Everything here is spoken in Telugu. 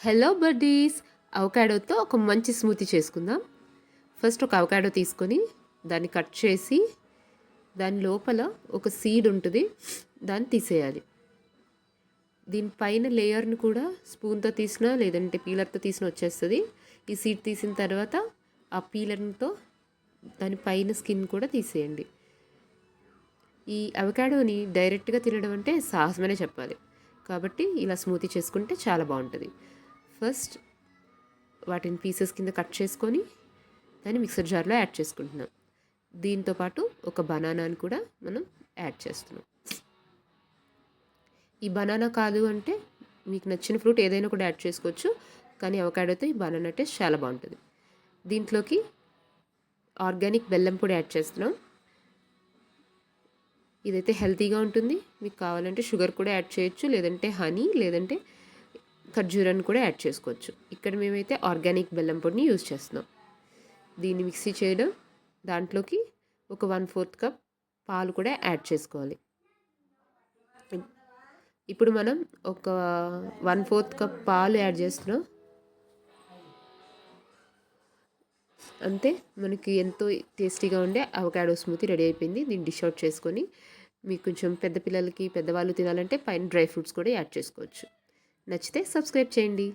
హలో బడ్డీస్, అవకాడోతో ఒక మంచి స్మూతీ చేసుకుందాం. ఫస్ట్ ఒక అవకాడో తీసుకొని దాన్ని కట్ చేసి దాని లోపల ఒక సీడ్ ఉంటుంది, దాన్ని తీసేయాలి. దీనిపైన లేయర్ని కూడా స్పూన్తో తీసినా లేదంటే పీలర్తో తీసినా వచ్చేస్తుంది. ఈ సీడ్ తీసిన తర్వాత ఆ పీలర్తో దాని పైన స్కిన్ కూడా తీసేయండి. ఈ అవకాడోని డైరెక్ట్గా తినడం అంటే సాహసమనే చెప్పాలి. కాబట్టి ఇలా స్మూతీ చేసుకుంటే చాలా బాగుంటుంది. ఫస్ట్ వాటిని పీసెస్ కింద కట్ చేసుకొని దాన్ని మిక్సర్ జార్లో యాడ్ చేసుకుంటున్నాం. దీంతోపాటు ఒక బనానాని కూడా మనం యాడ్ చేస్తున్నాం. ఈ బనానా కాదు అంటే మీకు నచ్చిన ఫ్రూట్ ఏదైనా కూడా యాడ్ చేసుకోవచ్చు, కానీ అవకాడోతో ఈ బనానా టేస్ట్ చాలా బాగుంటుంది. దీంట్లోకి ఆర్గానిక్ బెల్లం పొడి యాడ్ చేస్తున్నాం. ఇదైతే హెల్తీగా ఉంటుంది. మీకు కావాలంటే షుగర్ కూడా యాడ్ చేయొచ్చు, లేదంటే హనీ, లేదంటే ఖర్జూరాన్ని కూడా యాడ్ చేసుకోవచ్చు. ఇక్కడ మేమైతే ఆర్గానిక్ బెల్లం పొడిని యూజ్ చేస్తున్నాం. దీన్ని మిక్సీ చేయడం, దాంట్లోకి ఒక 1/4 కప్ పాలు కూడా యాడ్ చేసుకోవాలి. ఇప్పుడు మనం ఒక 1/4 కప్ పాలు యాడ్ చేస్తున్నాం. అంతే, మనకి ఎంతో టేస్టీగా ఉండే అవకాడో స్మూతీ రెడీ అయిపోయింది. దీన్ని డిష్ అవుట్ చేసుకొని మీకు కొంచెం పెద్ద పిల్లలకి, పెద్దవాళ్ళు తినాలంటే పైన డ్రై ఫ్రూట్స్ కూడా యాడ్ చేసుకోవచ్చు. నచ్చితే సబ్స్క్రైబ్ చేయండి.